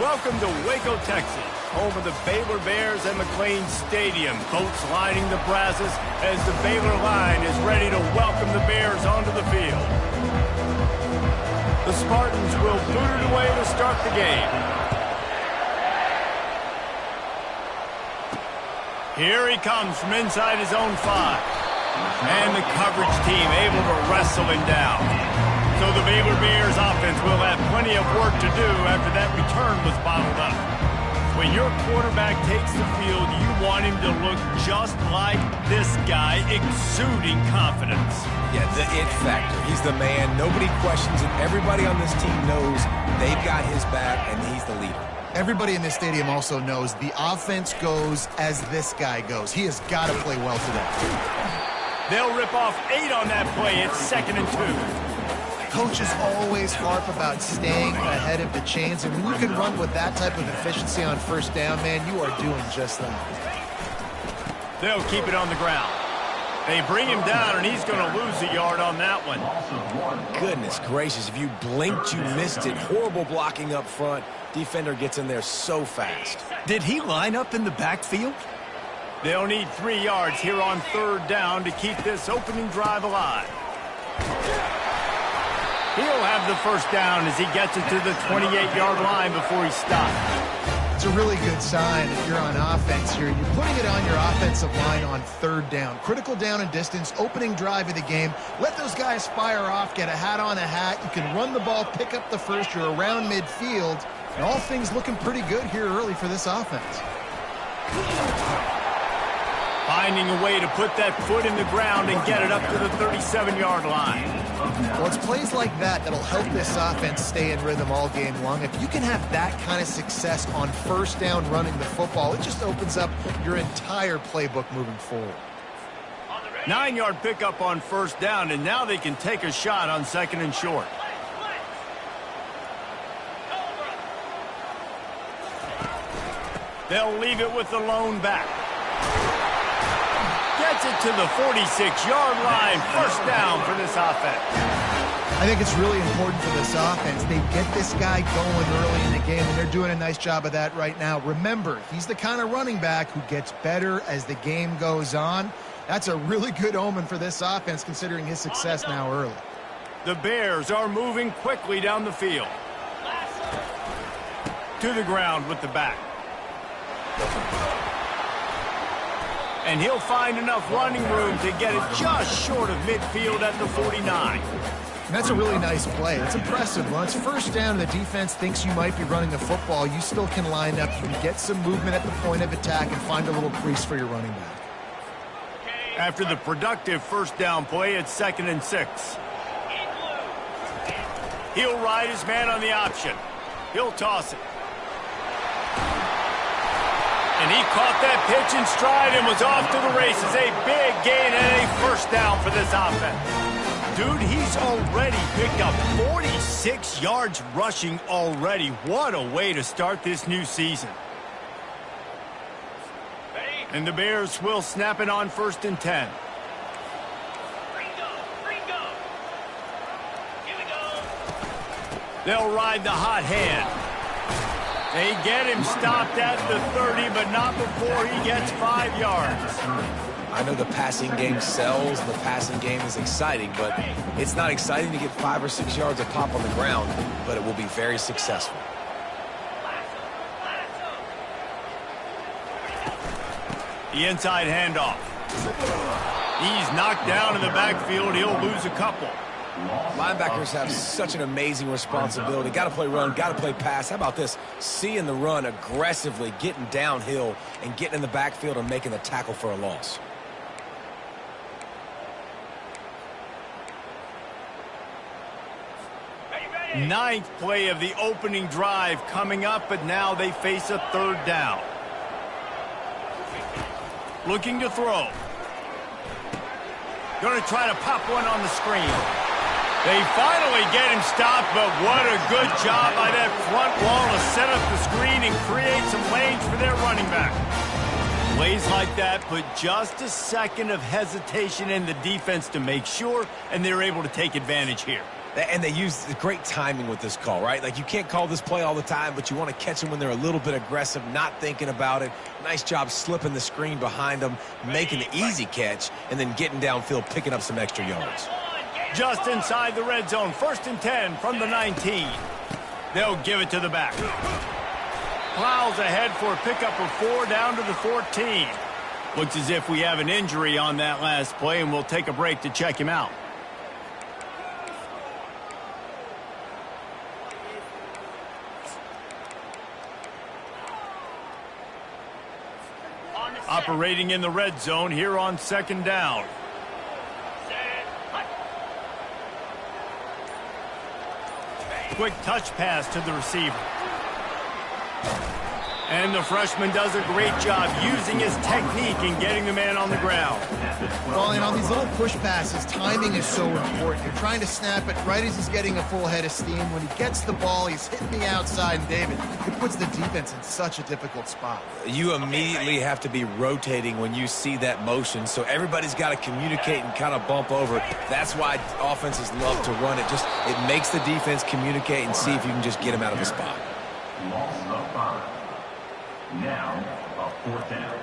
Welcome to Waco, Texas, home of the Baylor Bears and McLean Stadium. Boats lining the brasses as the Baylor line is ready to welcome the Bears onto the field. The Spartans will boot it away to start the game. Here he comes from inside his own 5. And the coverage team able to wrestle him down. So the Baylor Bears offense will have plenty of work to do after that return was bottled up. When your quarterback takes the field, you want him to look just like this guy, exuding confidence. Yeah, the it factor. He's the man. Nobody questions it. Everybody on this team knows they've got his back, and he's the leader. Everybody in this stadium also knows the offense goes as this guy goes. He has got to play well today. They'll rip off 8 on that play. It's 2nd and 2. Coaches always harp about staying ahead of the chains, and when you can run with that type of efficiency on first down, man, you are doing just that. They'll keep it on the ground. They bring him down, and he's going to lose a yard on that one. Goodness gracious, if you blinked, you missed it. Horrible blocking up front. Defender gets in there so fast. Did he line up in the backfield? They'll need 3 yards here on 3rd down to keep this opening drive alive. He'll have the first down as he gets it to the 28-yard line before he stops. It's a really good sign if you're on offense here. You're putting it on your offensive line on 3rd down. Critical down and distance, opening drive of the game. Let those guys fire off, get a hat on a hat. You can run the ball, pick up the first. You're around midfield. And all things looking pretty good here early for this offense. Finding a way to put that foot in the ground and get it up to the 37-yard line. Well, it's plays like that that'll help this offense stay in rhythm all game long. If you can have that kind of success on first down running the football, it just opens up your entire playbook moving forward. 9-yard pickup on first down, and now they can take a shot on 2nd and short. They'll leave it with the lone back. Gets it to the 46-yard line. First down for this offense. I think it's really important for this offense. They get this guy going early in the game, and they're doing a nice job of that right now. Remember, he's the kind of running back who gets better as the game goes on. That's a really good omen for this offense, considering his success now early. The Bears are moving quickly down the field. To the ground with the back. And he'll find enough running room to get it just short of midfield at the 49. And that's a really nice play. It's impressive. When it's first down and the defense thinks you might be running the football, you still can line up. You can get some movement at the point of attack and find a little crease for your running back. After the productive first down play, it's 2nd and 6. He'll ride his man on the option. He'll toss it. And he caught that pitch in stride and was off to the races. A big gain and a first down for this offense. Dude, he's already picked up 46 yards rushing already. What a way to start this new season. And the Bears will snap it on 1st and 10. They'll ride the hot hand. They get him stopped at the 30, but not before he gets 5 yards. I know the passing game sells, the passing game is exciting, but it's not exciting to get 5 or 6 yards of pop on the ground, but it will be very successful. The inside handoff. He's knocked down in the backfield. He'll lose a couple. Linebackers have such an amazing responsibility. Got to play run, got to play pass. How about this? Seeing the run aggressively, getting downhill, and getting in the backfield and making the tackle for a loss. Ninth play of the opening drive coming up, but now they face a 3rd down. Looking to throw. Going to try to pop one on the screen. They finally get him stopped, but what a good job by that front wall to set up the screen and create some lanes for their running back. Plays like that put just a second of hesitation in the defense to make sure, and they're able to take advantage here. And they use great timing with this call, right? Like, you can't call this play all the time, but you want to catch them when they're a little bit aggressive, not thinking about it. Nice job slipping the screen behind them, making the easy catch, and then getting downfield, picking up some extra yards. Just inside the red zone, 1st and 10 from the 19. They'll give it to the back. Plows ahead for a pickup of 4 down to the 14. Looks as if we have an injury on that last play, and we'll take a break to check him out. Operating in the red zone here on 2nd down. Quick touch pass to the receiver. And the freshman does a great job using his technique and getting the man on the ground. Well, and on these little push passes, timing is so important. You're trying to snap it right as he's getting a full head of steam. When he gets the ball, he's hitting the outside, and David, it puts the defense in such a difficult spot. You immediately have to be rotating when you see that motion, so everybody's got to communicate and kind of bump over. That's why offenses love to run it. It makes the defense communicate and see if you can just get them out of the spot. Loss of 5. Now, a 4th down.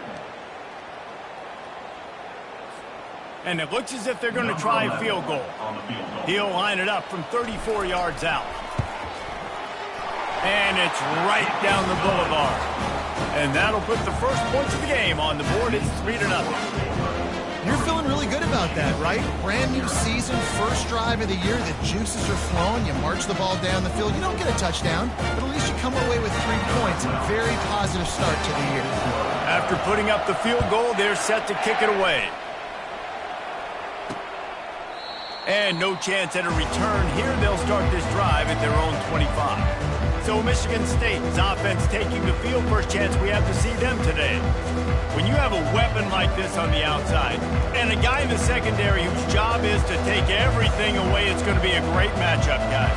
And it looks as if they're going to try a field goal. He'll line it up from 34 yards out. And it's right down the boulevard. And that'll put the first points of the game on the board. It's 3-0. You're feeling really good about that, right? Brand new season, first drive of the year. The juices are flowing. You march the ball down the field. You don't get a touchdown, but at least you come away with 3 points. A very positive start to the year. After putting up the field goal, they're set to kick it away. And no chance at a return here. They'll start this drive at their own 25. So Michigan State's offense taking the field. First chance we have to see them today. When you have a weapon like this on the outside and a guy in the secondary whose job is to take everything away, it's going to be a great matchup, guys.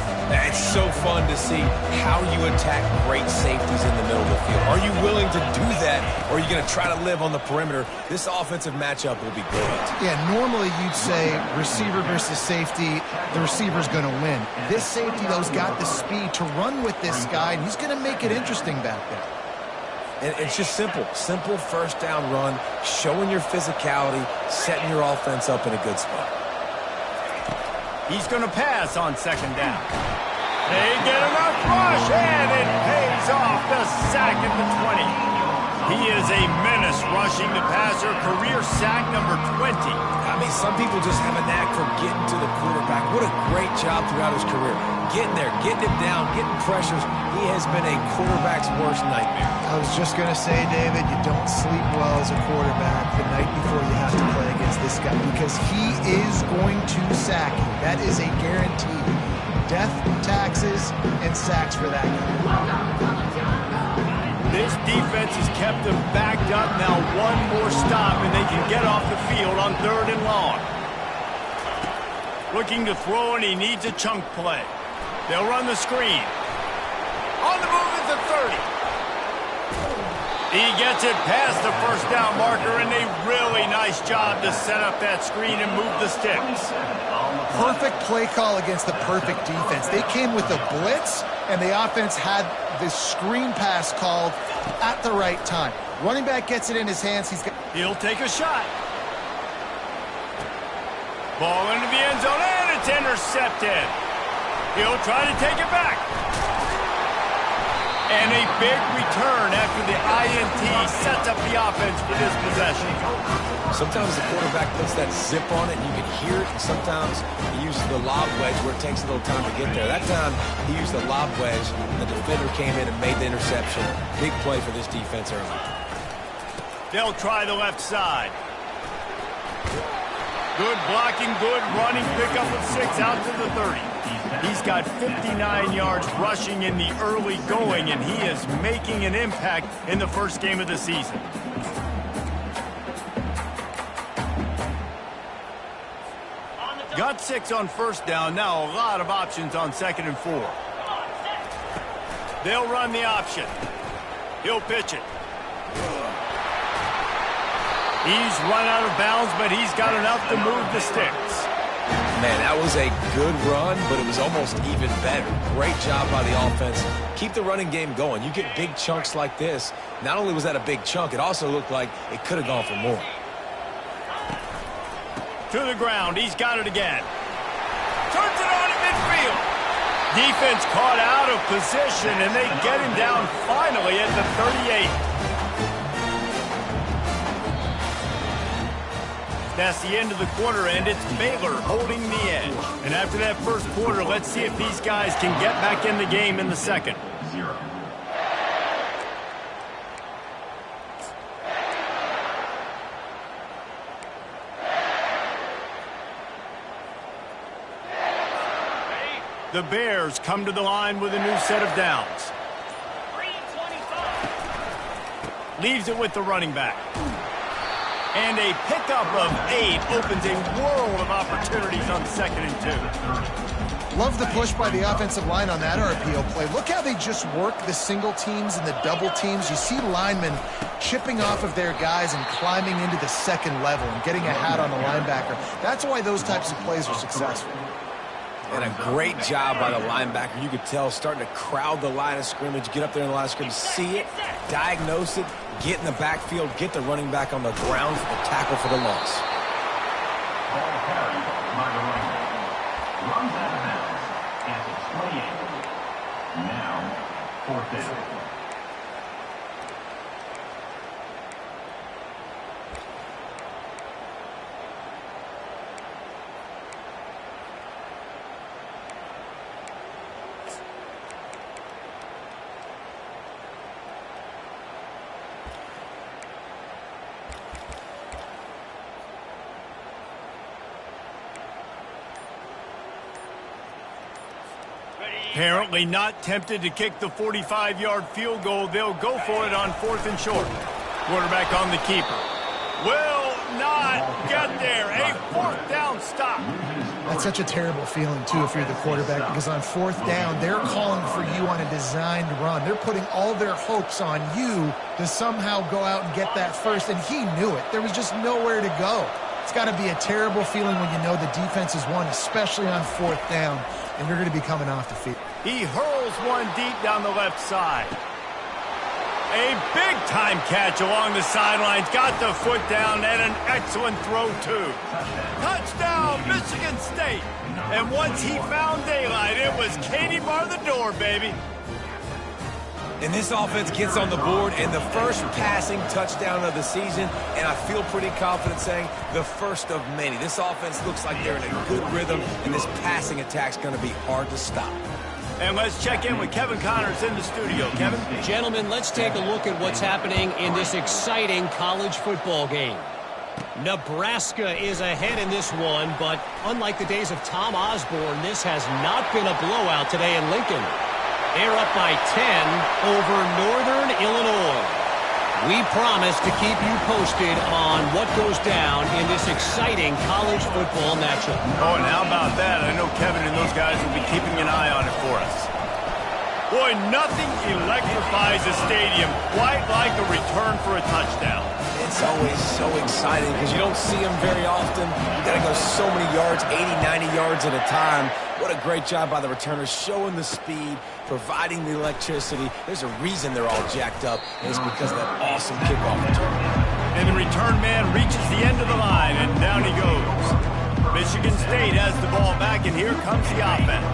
It's so fun to see how you attack great safeties in the middle of the field. Are you willing to do that, or are you going to try to live on the perimeter? This offensive matchup will be great. Yeah, normally you'd say receiver versus safety, the receiver's going to win. This safety, though, has got the speed to run with this guy, and he's going to make it interesting back there. And it's just simple. Simple first down run, showing your physicality, setting your offense up in a good spot. He's going to pass on 2nd down. They get enough rush, and it pays off. The sack at the 20. He is a menace rushing the passer. Career sack number 20. I mean, some people just have a knack for getting to the quarterback. What a great job throughout his career. Getting there, getting him down, getting pressures. He has been a quarterback's worst nightmare. I was just going to say, David, you don't sleep well as a quarterback the night before you have to play against this guy, because he is going to sack you. That is a guarantee. Death, taxes, and sacks for that guy. This defense has kept them backed up. Now one more stop, and they can get off the field on 3rd and long. Looking to throw, and he needs a chunk play. They'll run the screen. On the move at the 30. He gets it past the first down marker, and a really nice job to set up that screen and move the sticks. Perfect play call against the perfect defense. They came with a blitz, and the offense had the screen pass called at the right time. Running back gets it in his hands. He'll take a shot. Ball into the end zone, and it's intercepted. He'll try to take it back. And a big return after the INT sets up the offense for this possession. Sometimes the quarterback puts that zip on it, and you can hear it, and sometimes he uses the lob wedge where it takes a little time to get there. That time, he used the lob wedge, and the defender came in and made the interception. Big play for this defense early. They'll try the left side. Good blocking, good running, pickup of 6 out to the 30. He's got 59 yards rushing in the early going, and he is making an impact in the first game of the season. Got 6 on 1st down. Now a lot of options on 2nd and 4. They'll run the option. He'll pitch it. He's run out of bounds, but he's got enough to move the sticks. Man, that was a good run, but it was almost even better. Great job by the offense. Keep the running game going. You get big chunks like this. Not only was that a big chunk, it also looked like it could have gone for more. To the ground. He's got it again. Turns it on at midfield. Defense caught out of position, and they get him down finally at the 38. That's the end of the quarter, and it's Baylor holding the edge. And after that first quarter, let's see if these guys can get back in the game in the second. 0. The Bears come to the line with a new set of downs. Leaves it with the running back. And a pickup of 8 opens a world of opportunities on 2nd and 2. Love the push by the offensive line on that RPO play. Look how they just work the single teams and the double teams. You see linemen chipping off of their guys and climbing into the second level and getting a hat on the linebacker. That's why those types of plays are successful. And a great job by the linebacker. You could tell starting to crowd the line of scrimmage, get up there in the line of scrimmage, see it, diagnose it, get in the backfield, get the running back on the ground for the tackle for the loss. Ball carried by the running back. Runs out of bounds at the 28. Now, 4th down. Apparently not tempted to kick the 45-yard field goal. They'll go for it on 4th and short. Quarterback on the keeper. Will not get there. A 4th down stop. That's such a terrible feeling, too, if you're the quarterback, because on 4th down, they're calling for you on a designed run. They're putting all their hopes on you to somehow go out and get that first, and he knew it. There was just nowhere to go. It's got to be a terrible feeling when you know the defense has won, especially on 4th down, and you're going to be coming off the field. He hurls one deep down the left side. A big-time catch along the sidelines. Got the foot down and an excellent throw, too. Touchdown, Michigan State. And once he found daylight, it was Katie bar the door, baby. And this offense gets on the board, and the first passing touchdown of the season, and I feel pretty confident saying the first of many. This offense looks like they're in a good rhythm, and this passing attack's going to be hard to stop. And let's check in with Kevin Connors in the studio. Kevin? Gentlemen, let's take a look at what's happening in this exciting college football game. Nebraska is ahead in this one, but unlike the days of Tom Osborne, this has not been a blowout today in Lincoln. They're up by 10 over Northern Illinois. We promise to keep you posted on what goes down in this exciting college football matchup. Oh, and how about that? I know Kevin and those guys will be keeping an eye on it for us. Boy, nothing electrifies a stadium quite like a return for a touchdown. It's always so exciting because you don't see them very often. You got to go so many yards, 80, 90 yards at a time. What a great job by the returners, showing the speed, providing the electricity. There's a reason they're all jacked up, and it's because of that awesome kickoff return. And the return man reaches the end of the line, and down he goes. Michigan State has the ball back, and here comes the offense.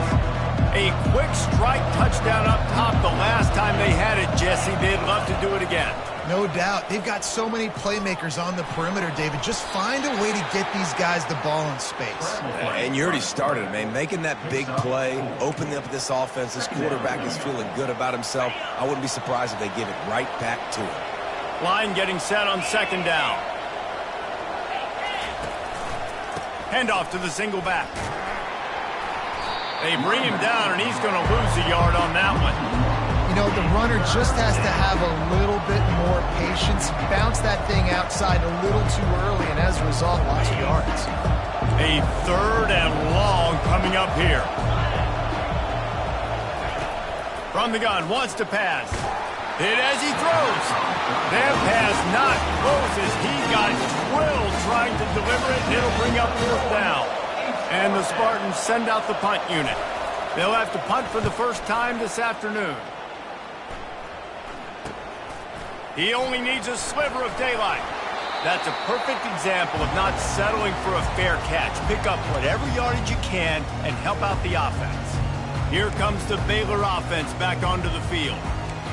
A quick strike touchdown up top the last time they had it, Jesse. They'd love to do it again. No doubt. They've got so many playmakers on the perimeter, David. Just find a way to get these guys the ball in space. And you already started, man. Making that big play, opening up this offense. This quarterback is feeling good about himself. I wouldn't be surprised if they give it right back to him. Line getting set on 2nd down. Handoff to the single back. They bring him down, and he's going to lose a yard on that one. You know, the runner just has to have a little bit more patience. Bounce that thing outside a little too early, and as a result, lost yards. A 3rd and long coming up here. From the gun, wants to pass. Hit as he throws. That pass not close as he got drilled trying to deliver it, and it'll bring up 4th down. And the Spartans send out the punt unit. They'll have to punt for the first time this afternoon. He only needs a sliver of daylight. That's a perfect example of not settling for a fair catch. Pick up whatever yardage you can and help out the offense. Here comes the Baylor offense back onto the field.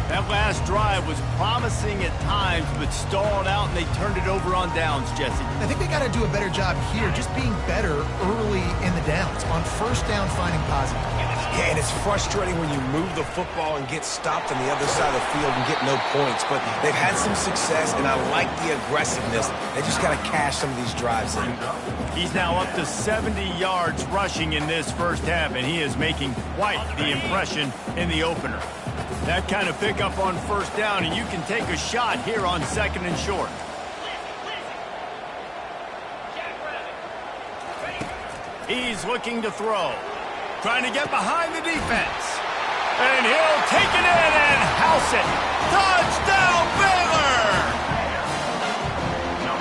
That last drive was promising at times, but stalled out, and they turned it over on downs, Jesse. I think they got to do a better job here, just being better early in the downs. On first down, finding positive. Yeah, and it's frustrating when you move the football and get stopped on the other side of the field and get no points. But they've had some success, and I like the aggressiveness. They just got to cash some of these drives in. He's now up to 70 yards rushing in this first half, and he is making quite the impression in the opener. That kind of pickup on first down, and you can take a shot here on second and short. He's looking to throw. Trying to get behind the defense. And he'll take it in and house it. Touchdown, Baylor!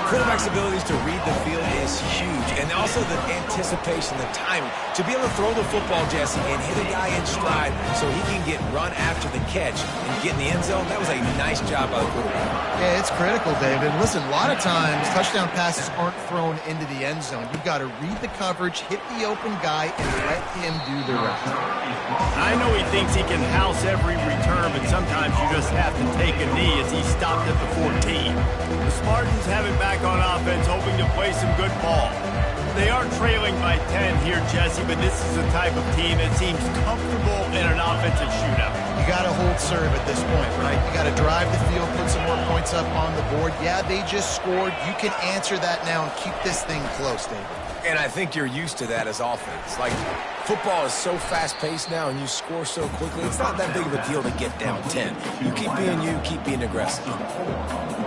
Quarterback's abilities to read the field is huge, and also the anticipation, the timing. To be able to throw the football, Jesse, and hit a guy in stride so he can get run after the catch and get in the end zone, that was a nice job by the quarterback. Yeah, it's critical, David. Listen, a lot of times touchdown passes aren't thrown into the end zone. You've got to read the coverage, hit the open guy, and let him do the rest. I know he thinks he can house every return, but sometimes you just have to take a knee as he stopped at the 14. The Spartans have it back on offense, hoping to play some good ball. They are trailing by 10 here, Jesse, but this is the type of team that seems comfortable in an offensive shootout. You got to hold serve at this point, right? You got to drive the field, put some more points up on the board. Yeah, they just scored. You can answer that now and keep this thing close, David. And I think you're used to that as offense. Like, football is so fast-paced now and you score so quickly, it's not that big of a deal to get down 10. You keep being aggressive.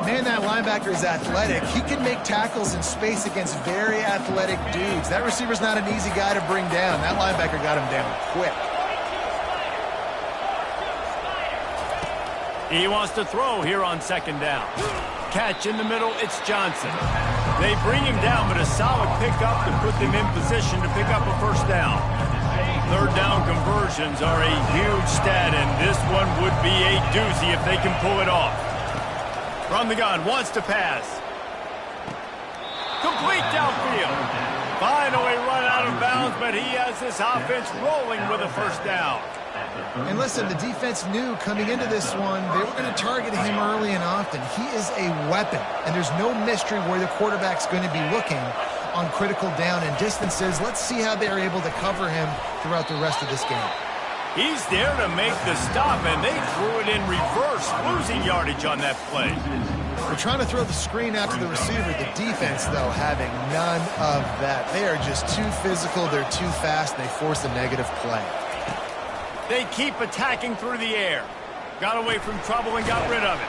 Man, that linebacker is athletic. He can make tackles in space against very athletic dudes. That receiver's not an easy guy to bring down. That linebacker got him down quick. He wants to throw here on second down. Catch in the middle, it's Johnson. They bring him down, but a solid pickup to put them in position to pick up a first down. Third down conversions are a huge stat, and this one would be a doozy if they can pull it off. From the gun, wants to pass. Complete downfield. Finally run out of bounds, but he has this offense rolling with a first down. And listen, the defense knew coming into this one, they were going to target him early and often. He is a weapon, and there's no mystery where the quarterback's going to be looking on critical down and distances. Let's see how they're able to cover him throughout the rest of this game. He's there to make the stop, and they threw it in reverse, losing yardage on that play. They're trying to throw the screen out to the receiver. The defense, though, having none of that. They are just too physical, they're too fast, and they force a negative play. They keep attacking through the air. Got away from trouble and got rid of it.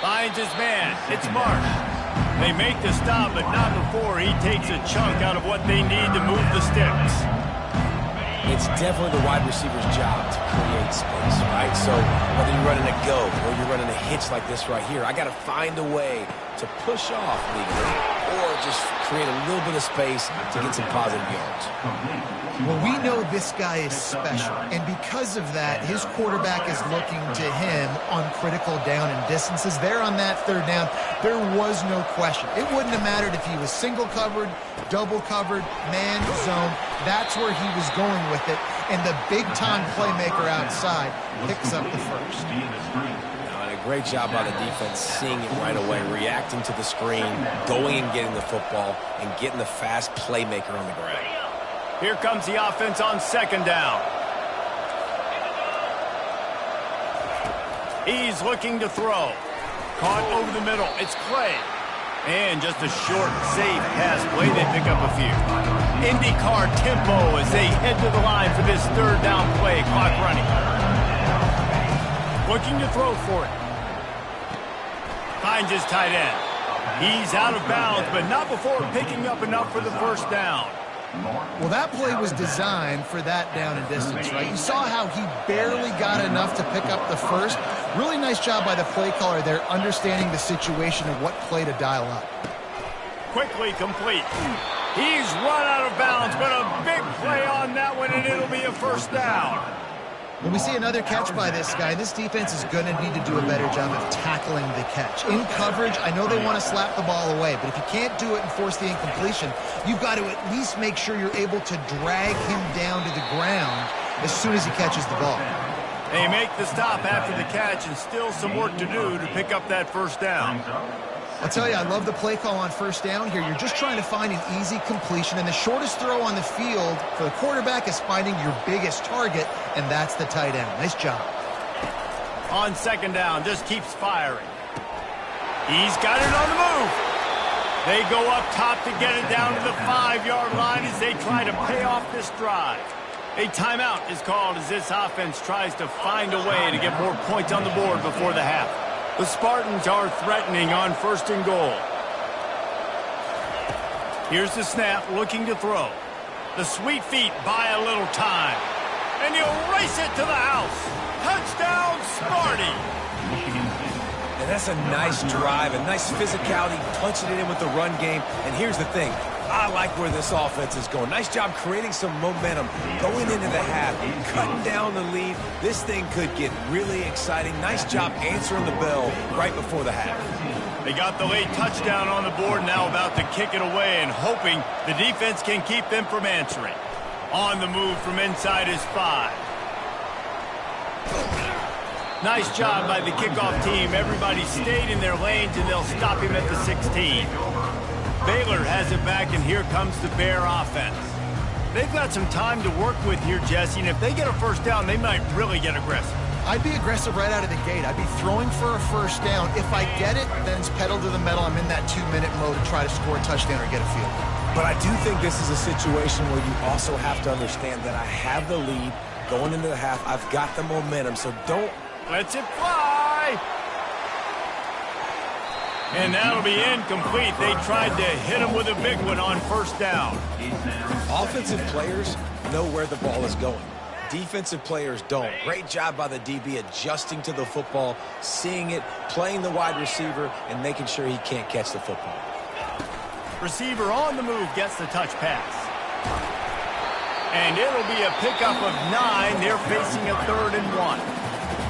Finds his man. It's Marsh. They make the stop, but not before he takes a chunk out of what they need to move the sticks. It's definitely the wide receiver's job to create space, right? So whether you're running a go or you're running a hitch like this right here, I got to find a way to push off legally or just create a little bit of space to get some positive yards. Well, we know this guy is special, and because of that, his quarterback is looking to him on critical down and distances. There on that third down, there was no question. It wouldn't have mattered if he was single covered, double covered, man, zone. That's where he was going with it, and the big-time playmaker outside picks up the first. And a great job by the defense seeing it right away, reacting to the screen, going and getting the football, and getting the fast playmaker on the ground. Here comes the offense on second down. He's looking to throw. Caught over the middle. It's Clay. And just a short, safe pass play. They pick up a few. IndyCar tempo as they head to the line for this third down play. Clock running. Looking to throw for it. Finds his tight end. He's out of bounds, but not before picking up enough for the first down. Well, that play was designed for that down and distance, right? You saw how he barely got enough to pick up the first. Really nice job by the play caller there, understanding the situation of what play to dial up. Quickly complete. He's run out of bounds, but a big play on that one, and it'll be a first down. When we see another catch by this guy, this defense is going to need to do a better job of tackling the catch. In coverage, I know they want to slap the ball away, but if you can't do it and force the incompletion, you've got to at least make sure you're able to drag him down to the ground as soon as he catches the ball. They make the stop after the catch, and still some work to do to pick up that first down. I'll tell you, I love the play call on first down here. You're just trying to find an easy completion, and the shortest throw on the field for the quarterback is finding your biggest target, and that's the tight end. Nice job. On second down, just keeps firing. He's got it on the move. They go up top to get it down to the 5-yard line as they try to pay off this drive. A timeout is called as this offense tries to find a way to get more points on the board before the half. The Spartans are threatening on first and goal. Here's the snap, looking to throw. The sweet feet buy a little time. And he'll race it to the house. Touchdown, Sparty! And that's a nice drive, a nice physicality, punching it in with the run game. And here's the thing. I like where this offense is going. Nice job creating some momentum going into the half, cutting down the lead. This thing could get really exciting. Nice job answering the bell right before the half. They got the late touchdown on the board, now about to kick it away and hoping the defense can keep them from answering. On the move from inside his 5. Nice job by the kickoff team. Everybody stayed in their lanes, and they'll stop him at the 16. Baylor has it back, and here comes the Bear offense. They've got some time to work with here, Jesse, and if they get a first down, they might really get aggressive. I'd be aggressive right out of the gate. I'd be throwing for a first down. If I get it, then it's pedal to the metal. I'm in that 2-minute mode to try to score a touchdown or get a field goal. But I do think this is a situation where you also have to understand that I have the lead going into the half. I've got the momentum, so don't... Lets it fly! And that'll be incomplete. They tried to hit him with a big one on first down. Offensive players know where the ball is going. Defensive players don't. Great job by the DB adjusting to the football, seeing it, playing the wide receiver, and making sure he can't catch the football. Receiver on the move gets the touch pass. And it'll be a pickup of 9. They're facing a 3rd and 1.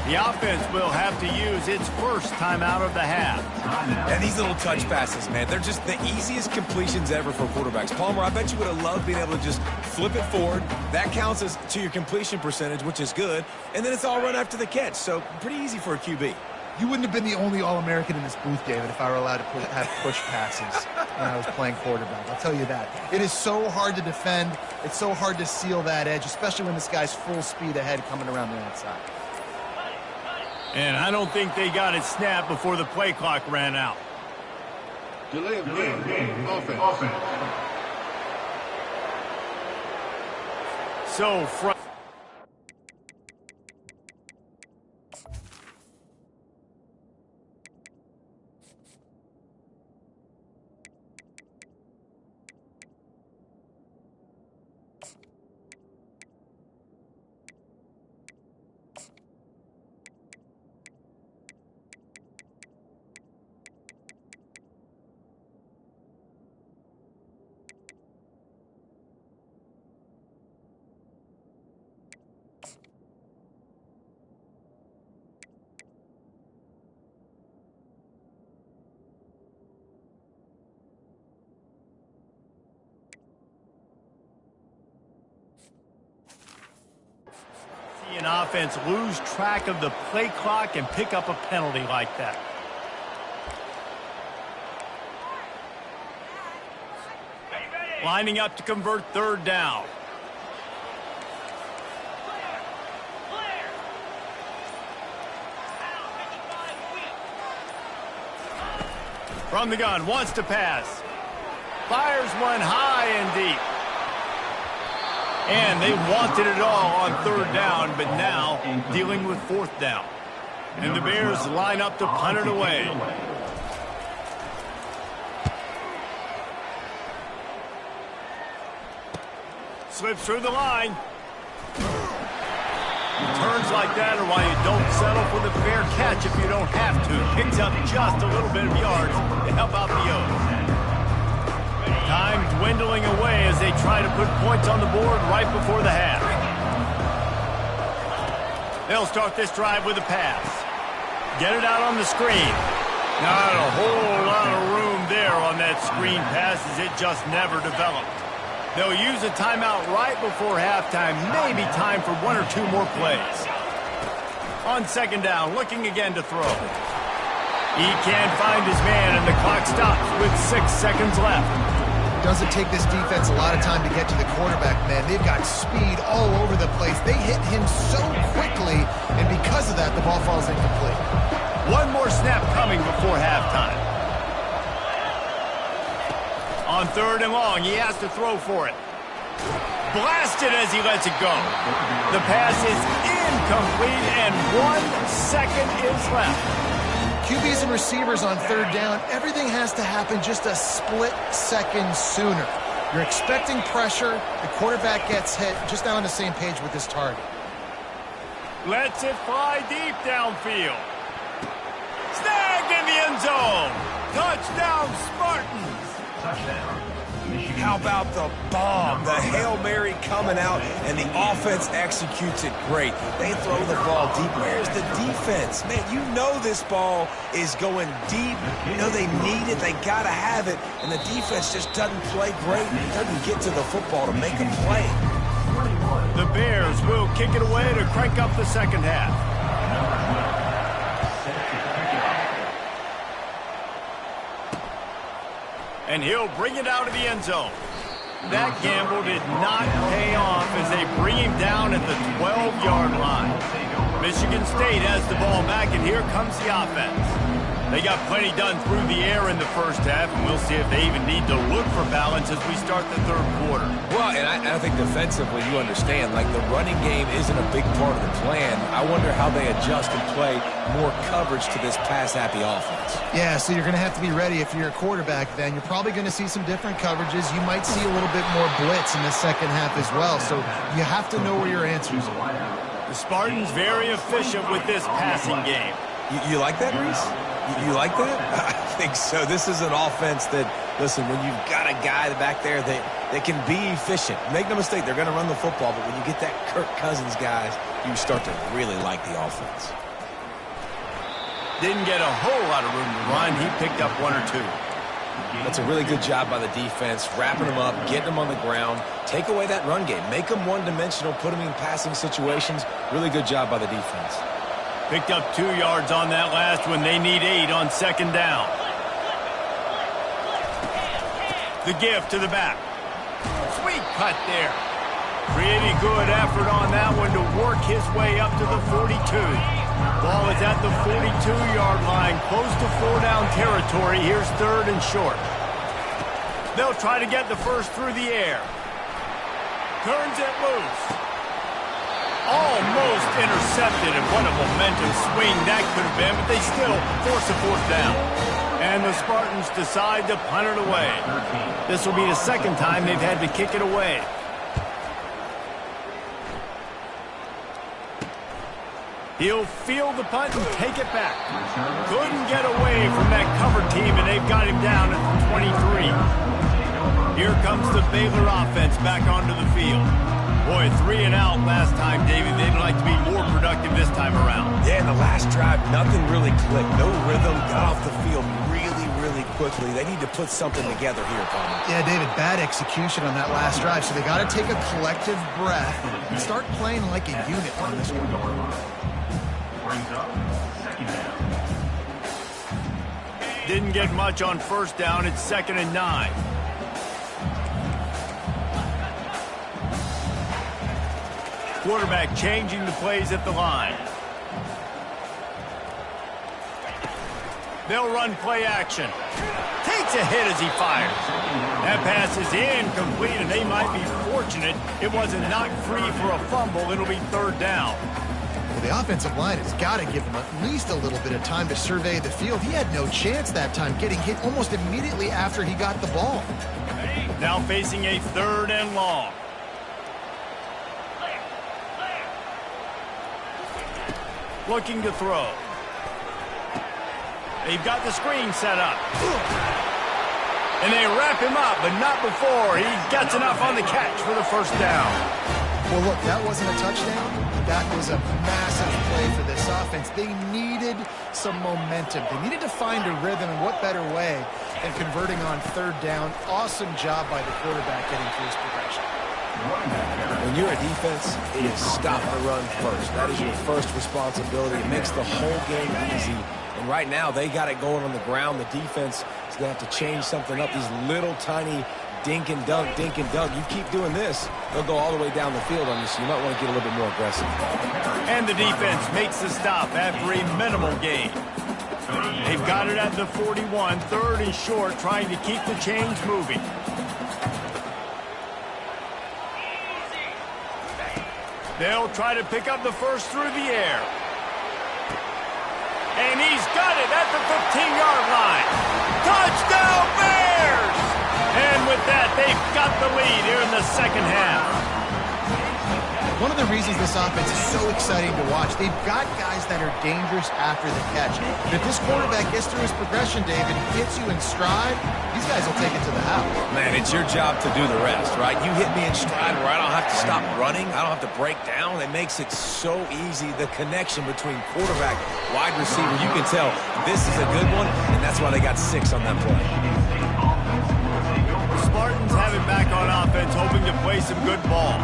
The offense will have to use its first timeout of the half. And these little touch passes, man, they're just the easiest completions ever for quarterbacks. Palmer, I bet you would have loved being able to just flip it forward. That counts as to your completion percentage, which is good. And then it's all run after the catch, so pretty easy for a QB. You wouldn't have been the only All-American in this booth, David, if I were allowed to have push passes when I was playing quarterback. I'll tell you that. It is so hard to defend. It's so hard to seal that edge, especially when this guy's full speed ahead coming around the outside. And I don't think they got it snapped before the play clock ran out. Delay of game. Offense. So, an offense lose track of the play clock and pick up a penalty like that. Lining up to convert 3rd down. From the gun, wants to pass. Fires one high and deep. And they wanted it all on 3rd down, but now dealing with 4th down. And the Bears line up to punt it away. Slips through the line. Turns like that are why you don't settle for the fair catch if you don't have to. Picks up just a little bit of yards to help out the O's. Timed dwindling away as they try to put points on the board right before the half. They'll start this drive with a pass. Get it out on the screen. Not a whole lot of room there on that screen pass as it just never developed. They'll use a timeout right before halftime, maybe time for one or two more plays. On second down, looking again to throw. He can't find his man, and the clock stops with 6 seconds left. Doesn't take this defense a lot of time to get to the quarterback, man. They've got speed all over the place. They hit him so quickly, and because of that, the ball falls incomplete. One more snap coming before halftime. On third and long, he has to throw for it. Blasted as he lets it go. The pass is incomplete, and 1 second is left. QBs and receivers on third down, everything has to happen just a split second sooner. You're expecting pressure, the quarterback gets hit, just not on the same page with his target. Lets it fly deep downfield. Snagged in the end zone. Touchdown, Spartans. Touchdown, Michigan. How about the bomb? The Hail Mary coming out, and the offense executes it great. They throw the ball deep. Where's the defense? Man, you know this ball is going deep. You know they need it. They got to have it. And the defense just doesn't play great. It doesn't get to the football to make them play. The Bears will kick it away to crank up the second half. And he'll bring it out of the end zone. That gamble did not pay off as they bring him down at the 12-yard line. Michigan State has the ball back, and here comes the offense. They got plenty done through the air in the first half, and we'll see if they even need to look for balance as we start the third quarter. Well, and I think defensively, you understand, like the running game isn't a big part of the plan. I wonder how they adjust and play more coverage to this pass-happy offense. Yeah, so you're going to have to be ready if you're a quarterback then. You're probably going to see some different coverages. You might see a little bit more blitz in the second half as well, so you have to know where your answers are. The Spartans very efficient with this passing game. You like that, Reese? You like that? I think so. This is an offense that, listen, when you've got a guy back there that can be efficient, make no mistake, they're going to run the football, but when you get that Kirk Cousins guys, you start to really like the offense. Didn't get a whole lot of room to run. He picked up one or two. That's a really good job by the defense, wrapping them up, getting them on the ground, take away that run game, make them one-dimensional, put them in passing situations. Really good job by the defense. Picked up 2 yards on that last one. They need 8 on second down. The give to the back. Sweet cut there. Pretty good effort on that one to work his way up to the 42. Ball is at the 42-yard line, close to 4-down territory. Here's third and short. They'll try to get the first through the air. Turns it loose. Almost intercepted, and what a momentum swing that could have been, but they still force a fourth down. And the Spartans decide to punt it away. This will be the second time they've had to kick it away. He'll field the punt and take it back. Couldn't get away from that cover team, and they've got him down at the 23. Here comes the Baylor offense back onto the field. Boy, 3 and out last time, David. They'd like to be more productive this time around. Yeah, in the last drive, nothing really clicked. No rhythm, got off the field really quickly. They need to put something together here, Palmer. Yeah, David, bad execution on that last drive, so they got to take a collective breath and start playing like a unit on this one. Brings up second down. Didn't get much on first down. It's 2nd and 9. Quarterback changing the plays at the line. They'll run play action. Takes a hit as he fires. That pass is incomplete, and they might be fortunate it wasn't knocked free for a fumble. It'll be third down. Well, the offensive line has got to give him at least a little bit of time to survey the field. He had no chance that time, getting hit almost immediately after he got the ball. Now facing a 3rd and long. Looking to throw. They've got the screen set up. And they wrap him up, but not before he gets enough on the catch for the first down. Well, look, that wasn't a touchdown. That was a massive play for this offense. They needed some momentum. They needed to find a rhythm, and what better way than converting on third down. Awesome job by the quarterback getting through his progression. When you're a defense, it is stop the run first. That is your first responsibility. It makes the whole game easy. And right now, they got it going on the ground. The defense is going to have to change something up. These little tiny dink and dunk, dink and dunk. You keep doing this, they'll go all the way down the field on you, so you might want to get a little bit more aggressive. And the defense makes the stop after a minimal gain. They've got it at the 41, third and short, trying to keep the chains moving. They'll try to pick up the first through the air. And he's got it at the 15-yard line. Touchdown, Bears! And with that, they've got the lead here in the second half. One of the reasons this offense is so exciting to watch, they've got guys that are dangerous after the catch. And if this quarterback gets through his progression, David, hits you in stride, these guys will take it to the house. Man, it's your job to do the rest, right? You hit me in stride where I don't have to stop running. I don't have to break down. It makes it so easy. The connection between quarterback, wide receiver, you can tell this is a good one, and that's why they got 6 on that play. The Spartans have it back on offense, hoping to play some good ball.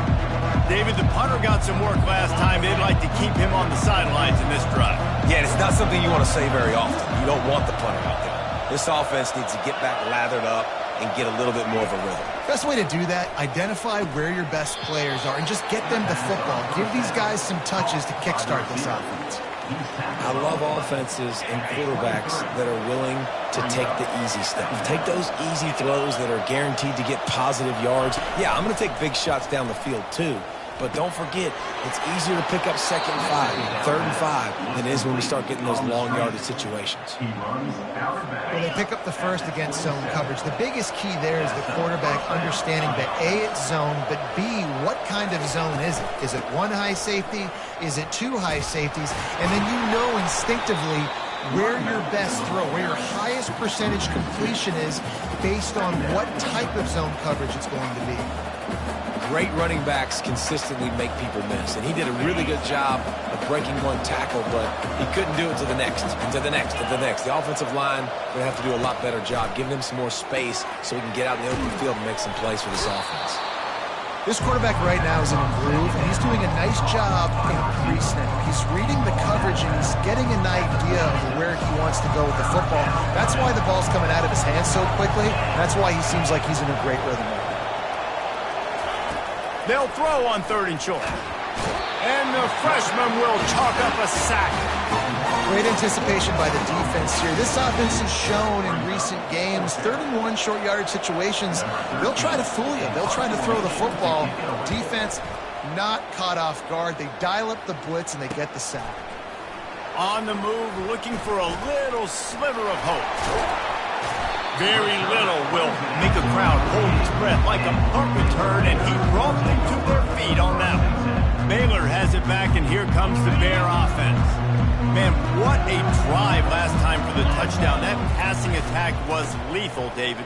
David, the punter got some work last time. They'd like to keep him on the sidelines in this drive. Yeah, it's not something you want to say very often. You don't want the punter out there. This offense needs to get back lathered up and get a little bit more of a rhythm. Best way to do that, identify where your best players are and just get them the football. Give these guys some touches to kickstart this offense. I love offenses and quarterbacks that are willing to take the easy stuff. Take those easy throws that are guaranteed to get positive yards. Yeah, I'm going to take big shots down the field too. But don't forget, it's easier to pick up 2nd and 5, 3rd and 5 than it is when we start getting those long yardage situations. Well, they pick up the first against zone coverage. The biggest key there is the quarterback understanding that A, it's zone, but B, what kind of zone is it? Is it 1 high safety? Is it 2 high safeties? And then you know instinctively where your best throw, where your highest percentage completion is based on what type of zone coverage it's going to be. Great running backs consistently make people miss, and he did a really good job of breaking one tackle, but he couldn't do it to the next, and to the next, and to the next. The offensive line would have to do a lot better job, giving him some more space so he can get out in the open field and make some plays for this offense. This quarterback right now is in a groove, and he's doing a nice job in pre-snap. He's reading the coverage, and he's getting an idea of where he wants to go with the football. That's why the ball's coming out of his hands so quickly. That's why he seems like he's in a great rhythm right now. They'll throw on 3rd and short. And the freshman will chalk up a sack. Great anticipation by the defense here. This offense has shown in recent games, 3rd and 1 short yardage situations, they'll try to fool you. They'll try to throw the football. Defense not caught off guard. They dial up the blitz and they get the sack. On the move, looking for a little sliver of hope. Very little will make a crowd hold its breath like a punt return, and he brought them to their feet on that one. Baylor has it back, and here comes the Bear offense. Man, what a drive last time for the touchdown. That passing attack was lethal, David.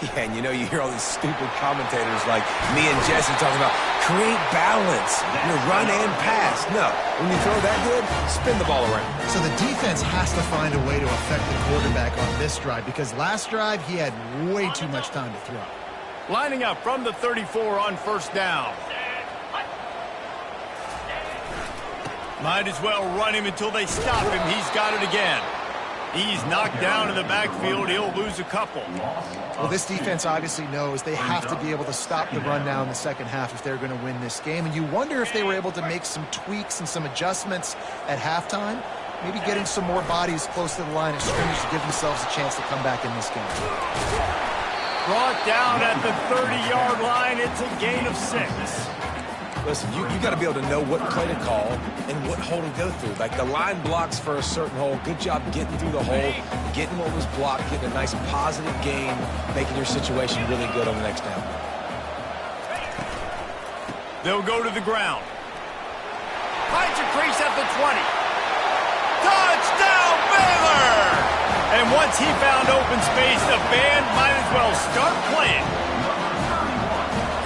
Yeah, and you hear all these stupid commentators like me and Jesse talking about create balance, run and pass. No, when you throw that good, spin the ball around. So the defense has to find a way to affect the quarterback on this drive because last drive he had way too much time to throw. Lining up from the 34 on 1st down. Might as well run him until they stop him. He's got it again. He's knocked down in the backfield. He'll lose a couple. Well, this defense obviously knows they have to be able to stop the run now in the second half if they're going to win this game. And you wonder if they were able to make some tweaks and some adjustments at halftime, maybe getting some more bodies close to the line of scrimmage to give themselves a chance to come back in this game. Brought down at the 30-yard line. It's a gain of 6. Listen, you got to be able to know what play to call and what hole to go through. Like the line blocks for a certain hole. Good job getting through the hole, getting what was blocked, getting a nice positive gain, making your situation really good on the next down. They'll go to the ground. Finds a crease at the 20. Touchdown, Baylor! And once he found open space, the band might as well start playing.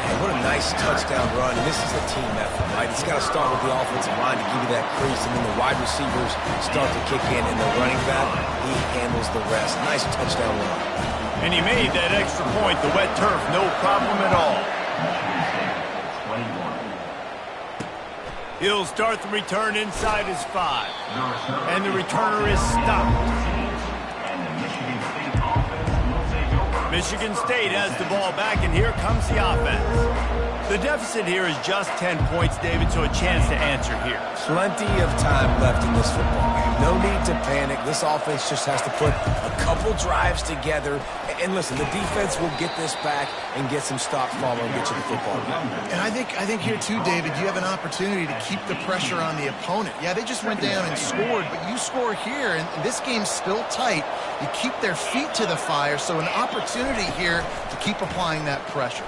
Man, what a nice touchdown run. And this is a team effort, right? It's got to start with the offensive line to give you that crease, and then the wide receivers start to kick in, and the running back, he handles the rest. Nice touchdown run. And he made that extra point, the wet turf, no problem at all. He'll start the return inside his 5. And the returner is stopped. Michigan State has the ball back, and here comes the offense. The deficit here is just 10 points, David, so a chance to answer here. Plenty of time left in this football game. No need to panic. This offense just has to put a couple drives together. And listen, the defense will get this back and get some stops following and get you the football game. And I think here too, David, you have an opportunity to keep the pressure on the opponent. Yeah, they just went down and scored, but you score here, and this game's still tight. You keep their feet to the fire, so an opportunity here to keep applying that pressure.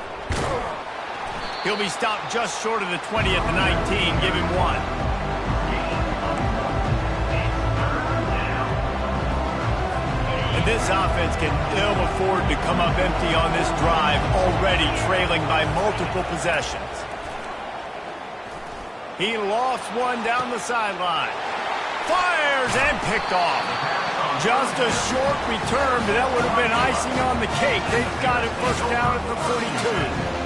He'll be stopped just short of the 20 at the 19. Give him 1. And this offense can ill afford to come up empty on this drive, already trailing by multiple possessions. He lost one down the sideline. Fires and picked off. Just a short return, but that would have been icing on the cake. They've got it first down at the 42.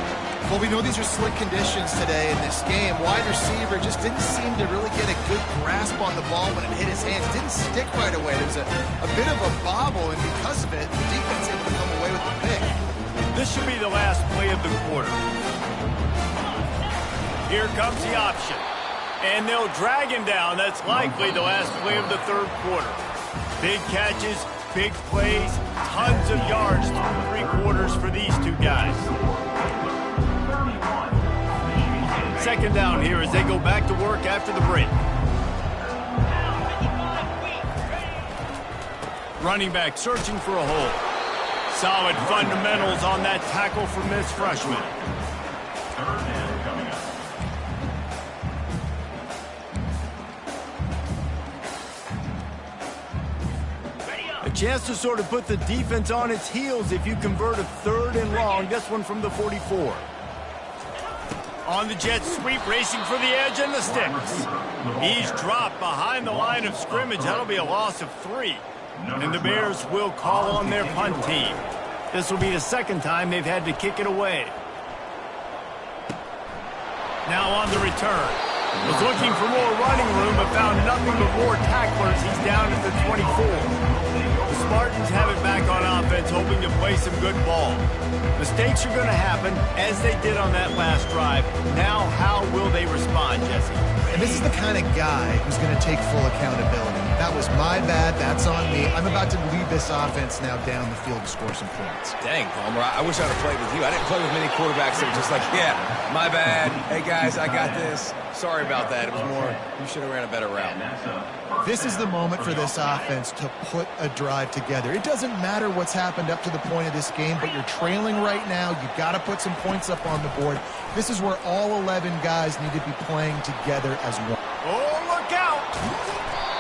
Well, we know these are slick conditions today in this game. Wide receiver just didn't seem to really get a good grasp on the ball when it hit his hands. Didn't stick right away. There was a bit of a bobble, and because of it, the defense able to come away with the pick. This should be the last play of the quarter. Here comes the option. And they'll drag him down. That's likely the last play of the third quarter. Big catches, big plays, tons of yards through 3 quarters for these two guys. Second down here as they go back to work after the break. Running back searching for a hole. Solid fundamentals on that tackle from this freshman. Third down coming up. A chance to sort of put the defense on its heels if you convert a 3rd and long. This one from the 44. On the jet sweep, racing for the edge and the sticks. He's dropped behind the line of scrimmage. That'll be a loss of 3. And the Bears will call on their punt team. This will be the second time they've had to kick it away. Now on the return. Was looking for more running room, but found nothing but more tacklers. He's down at the 24. The Spartans have it back on offense, hoping to play some good ball. Mistakes are going to happen, as they did on that last drive. Now, how will they respond, Jesse? And this is the kind of guy who's going to take full accountability. That was my bad. That's on me. I'm about to lead this offense now down the field to score some points. Dang, Palmer, I wish I'd have played with you. I didn't play with many quarterbacks that were just like, yeah, my bad. Hey, guys, I got this. Sorry about that. It was more, you should have ran a better route. This is the moment for this offense to put a drive together. It doesn't matter what's happened up to the point of this game, but you're trailing right now. You've got to put some points up on the board. This is where all 11 guys need to be playing together as one. Oh, look out!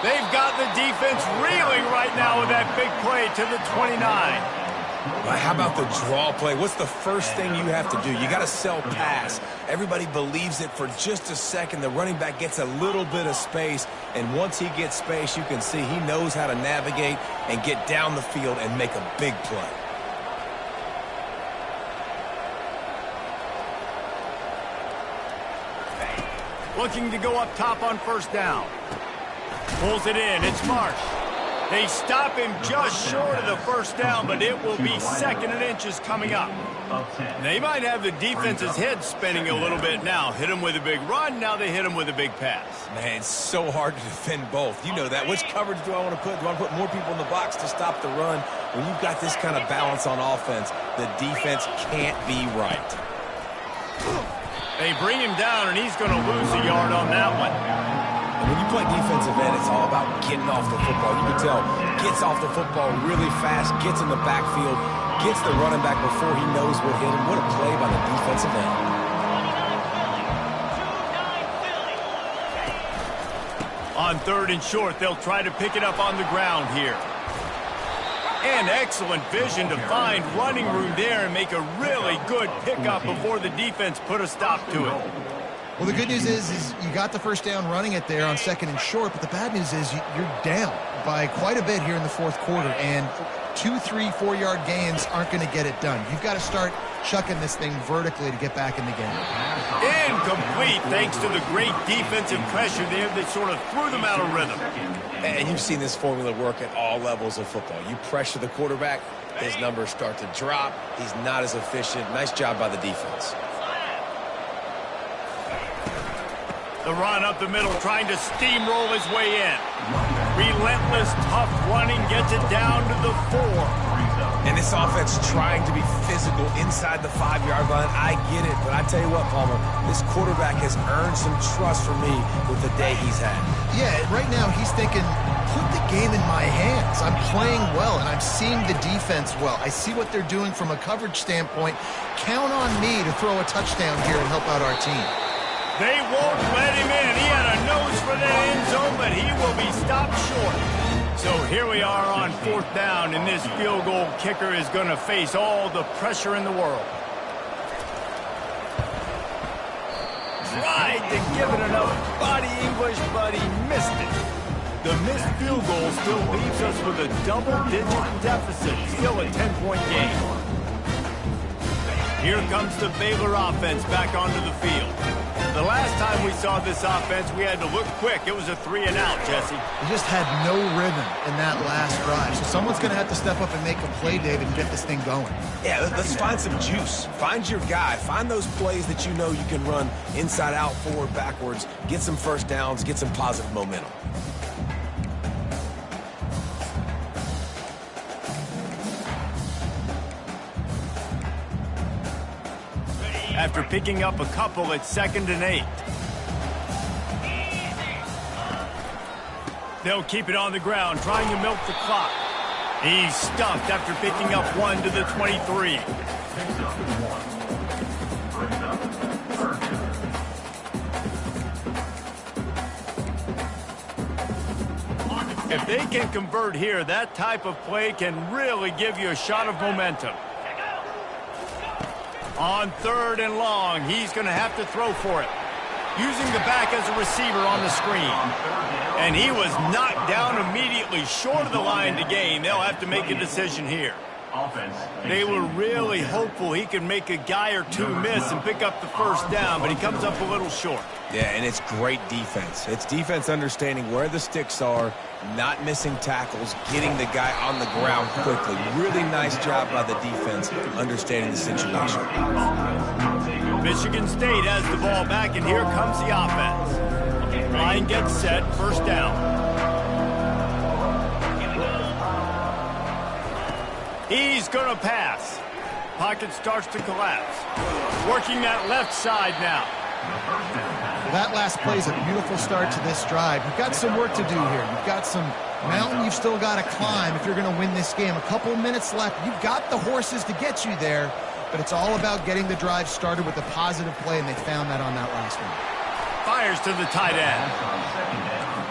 They've got the defense reeling right now with that big play to the 29. How about the draw play? What's the first thing you have to do? You got to sell pass. Everybody believes it for just a second. The running back gets a little bit of space, and once he gets space, you can see he knows how to navigate and get down the field and make a big play. Looking to go up top on first down. Pulls it in. It's Marsh. They stop him just short of the first down, but it will be 2nd and inches coming up. They might have the defense's head spinning a little bit now. Hit him with a big run. Now they hit him with a big pass. Man, it's so hard to defend both. You know that. Which coverage do I want to put? Do I want to put more people in the box to stop the run? When you've got this kind of balance on offense, the defense can't be right. They bring him down, and he's going to lose a yard on that one. And when you play defensive end, it's all about getting off the football. You can tell, gets off the football really fast, gets in the backfield, gets the running back before he knows what hit him. What a play by the defensive end. On 3rd and short, they'll try to pick it up on the ground here. And excellent vision to find running room there and make a really good pickup before the defense put a stop to it. Well, the good news is you got the first down running it there on 2nd and short, but the bad news is you're down by quite a bit here in the 4th quarter, and 2, 3, 4-yard gains aren't going to get it done. You've got to start chucking this thing vertically to get back in the game. Incomplete thanks to the great defensive pressure there that sort of threw them out of rhythm. And you've seen this formula work at all levels of football. You pressure the quarterback, his numbers start to drop. He's not as efficient. Nice job by the defense. The run up the middle, trying to steamroll his way in. Relentless, tough running gets it down to the 4. And this offense trying to be physical inside the 5-yard line. I get it, but I tell you what, Palmer, this quarterback has earned some trust from me with the day he's had. Yeah, right now he's thinking, put the game in my hands. I'm playing well, and I'm seeing the defense well. I see what they're doing from a coverage standpoint. Count on me to throw a touchdown here and help out our team. They won't let him in. He had a nose for the end zone, but he will be stopped short. So here we are on 4th down, and this field goal kicker is going to face all the pressure in the world. Tried to give it enough body English, but he missed it. The missed field goal still leaves us with a double-digit deficit, still a 10-point game. Here comes the Baylor offense back onto the field. The last time we saw this offense, we had to look quick. It was a 3-and-out, Jesse. They just had no rhythm in that last drive. So someone's going to have to step up and make a play, David, and get this thing going. Yeah, let's find some juice. Find your guy. Find those plays that you know you can run inside out, forward, backwards. Get some first downs. Get some positive momentum. After picking up a couple at 2nd and 8. They'll keep it on the ground, trying to milk the clock. He's stuffed after picking up 1 to the 23. If they can convert here, that type of play can really give you a shot of momentum. On 3rd and long, he's going to have to throw for it. Using the back as a receiver on the screen. And he was knocked down immediately short of the line to gain. They'll have to make a decision here. They were really hopeful he could make a guy or two miss and pick up the first down, but he comes up a little short. Yeah, and it's great defense. It's defense understanding where the sticks are, not missing tackles, getting the guy on the ground quickly. Really nice job by the defense understanding the situation. Michigan State has the ball back, and here comes the offense. Line gets set, first down. He's going to pass. Pocket starts to collapse. Working that left side now. That last play is a beautiful start to this drive. You've got some work to do here. You've got some mountain you've still got to climb if you're going to win this game. A couple minutes left. You've got the horses to get you there, but it's all about getting the drive started with a positive play, and they found that on that last one. Fires to the tight end.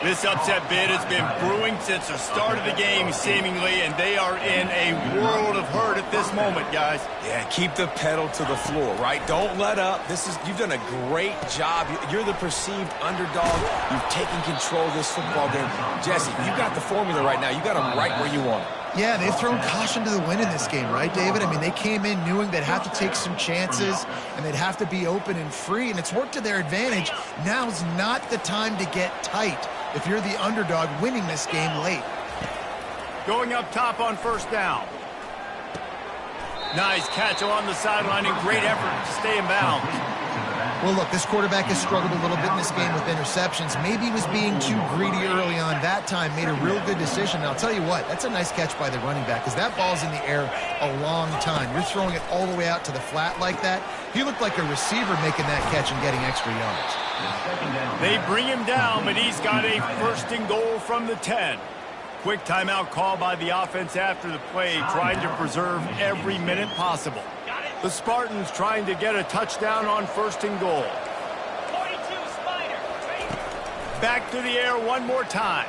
This upset bid has been brewing since the start of the game, seemingly, and they are in a world of hurt at this moment, guys. Yeah, keep the pedal to the floor, right? Don't let up. You've done a great job. You're the perceived underdog. You've taken control of this football game. Jesse, you got the formula right now. You got them right where you want them. Yeah, they've thrown caution to the wind in this game, right, David? I mean, they came in knowing they'd have to take some chances, and they'd have to be open and free, and it's worked to their advantage. Now's not the time to get tight if you're the underdog winning this game late. Going up top on first down. Nice catch along the sideline and great effort to stay in bounds. Well, look, this quarterback has struggled a little bit in this game with interceptions. Maybe he was being too greedy early on. That time made a real good decision. And I'll tell you what, that's a nice catch by the running back because that ball's in the air a long time. You're throwing it all the way out to the flat like that. He looked like a receiver making that catch and getting extra yards. They bring him down, but he's got a 1st and goal from the 10. Quick timeout call by the offense after the play, trying to preserve every minute possible. The Spartans trying to get a touchdown on 1st and goal. 42 Spider. Back to the air one more time.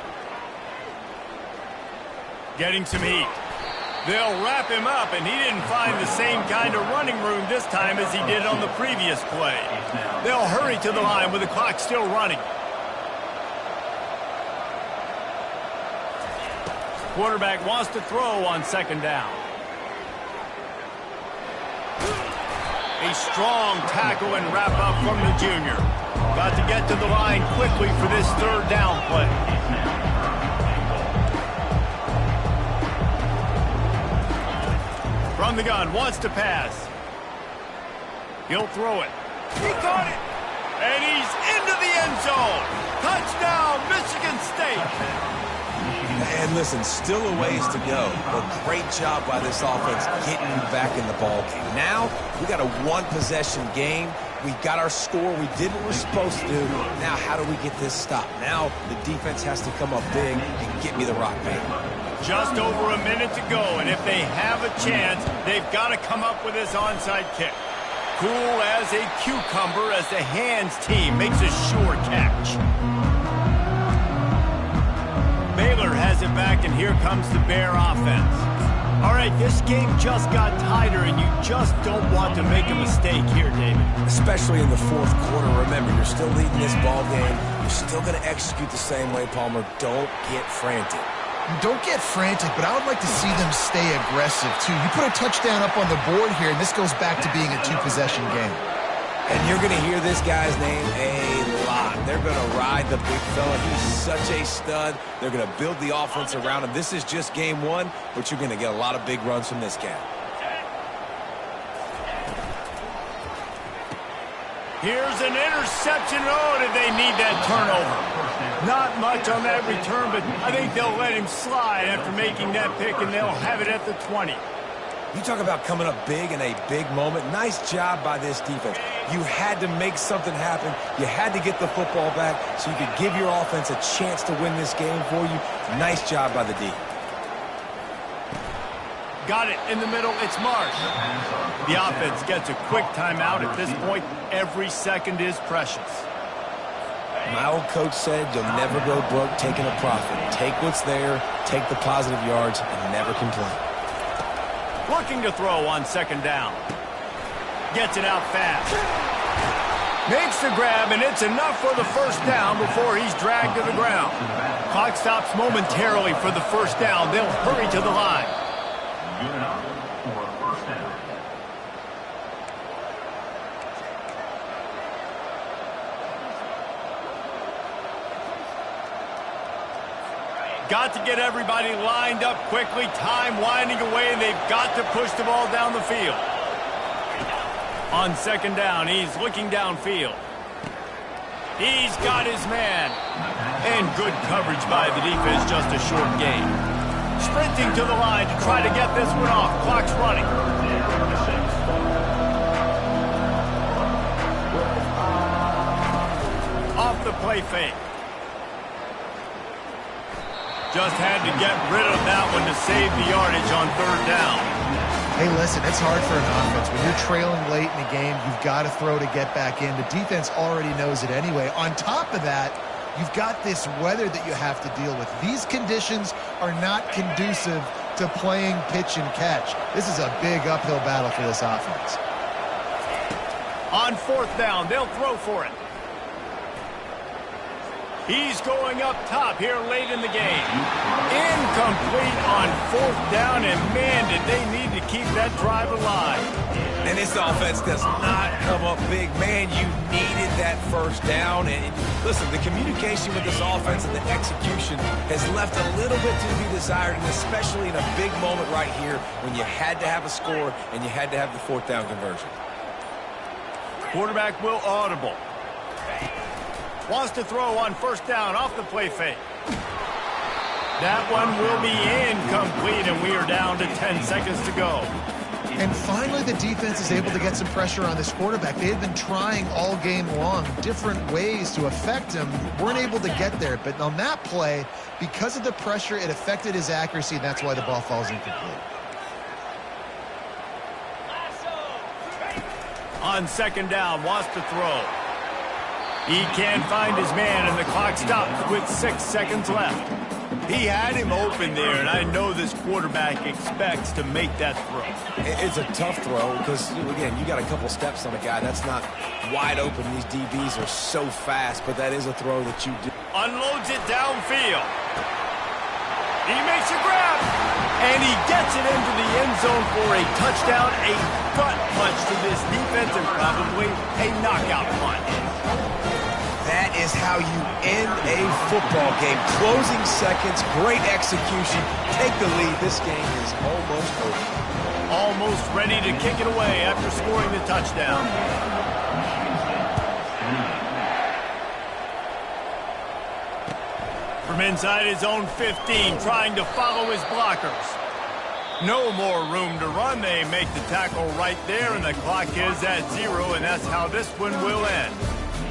Getting some heat. They'll wrap him up, and he didn't find the same kind of running room this time as he did on the previous play. They'll hurry to the line with the clock still running. Quarterback wants to throw on second down. A strong tackle and wrap up from the junior. Got to get to the line quickly for this third down play. From the gun, wants to pass. He'll throw it. He caught it! And he's into the end zone. Touchdown, Michigan State. And listen, still a ways to go, but great job by this offense getting you back in the ball game. Now, we got a one-possession game. We got our score. We did what we're supposed to do. Now, how do we get this stopped? Now, the defense has to come up big and get me the rock back. Just over a minute to go, and if they have a chance, they've got to come up with this onside kick. Cool as a cucumber as the hands team makes a sure catch. Baylor has it back, and here comes the Bear offense. All right, this game just got tighter, and you just don't want to make a mistake here, David. Especially in the fourth quarter. Remember, you're still leading this ball game. You're still going to execute the same way, Palmer. Don't get frantic. Don't get frantic, but I would like to see them stay aggressive, too. You put a touchdown up on the board here, and this goes back to being a two-possession game. And you're going to hear this guy's name a lot. They're going to ride the big fella. He's such a stud. They're going to build the offense around him. This is just game one, but you're going to get a lot of big runs from this guy. Here's an interception. Oh, did they need that turnover? Not much on that return, but I think they'll let him slide after making that pick, and they'll have it at the 20. You talk about coming up big in a big moment. Nice job by this defense. You had to make something happen. You had to get the football back so you could give your offense a chance to win this game for you. Nice job by the D. Got it in the middle. It's Marsh. The offense gets a quick timeout. At this point, every second is precious. My old coach said you'll never go broke taking a profit. Take what's there, take the positive yards, and never complain. Looking to throw on second down. Gets it out fast. Makes the grab, and it's enough for the first down before he's dragged to the ground. Clock stops momentarily for the first down. They'll hurry to the line. Good enough for a first down. Got to get everybody lined up quickly. Time winding away, and they've got to push the ball down the field. On second down, he's looking downfield. He's got his man. And good coverage by the defense, just a short gain. Sprinting to the line to try to get this one off. Clock's running. Off the play fake. Just had to get rid of that one to save the yardage on third down. Hey, listen, it's hard for an offense. When you're trailing late in the game, you've got to throw to get back in. The defense already knows it anyway. On top of that, you've got this weather that you have to deal with. These conditions are not conducive to playing pitch and catch. This is a big uphill battle for this offense. On fourth down, they'll throw for it. He's going up top here late in the game. Incomplete on fourth down, and man, did they need to keep that drive alive. And this offense does not come up big. Man, you needed that first down. And listen, the communication with this offense and the execution has left a little bit to be desired, and especially in a big moment right here when you had to have a score and you had to have the fourth down conversion. Quarterback will audible. Wants to throw on first down off the play fake. That one will be incomplete, and we are down to 10 seconds to go. And finally, the defense is able to get some pressure on this quarterback. They had been trying all game long different ways to affect him. Weren't able to get there. But on that play, because of the pressure, it affected his accuracy, and that's why the ball falls incomplete. On second down, wants to throw. He can't find his man, and the clock stops with 6 seconds left. He had him open there, and I know this quarterback expects to make that throw. It's a tough throw because, again, you got a couple steps on a guy. That's not wide open. These DBs are so fast, but that is a throw that you do. Unloads it downfield. He makes a grab, and he gets it into the end zone for a touchdown, a gut punch to this defense, and probably a knockout punch. That is how you end a football game. Closing seconds, great execution. Take the lead. This game is almost over. Almost ready to kick it away after scoring the touchdown. From inside his own 15, trying to follow his blockers. No more room to run. They make the tackle right there, and the clock is at 0, and that's how this one will end.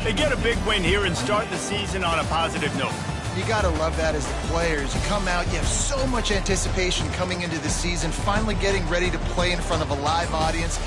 They get a big win here and start the season on a positive note. You got to love that as the players. You come out, you have so much anticipation coming into the season, finally getting ready to play in front of a live audience.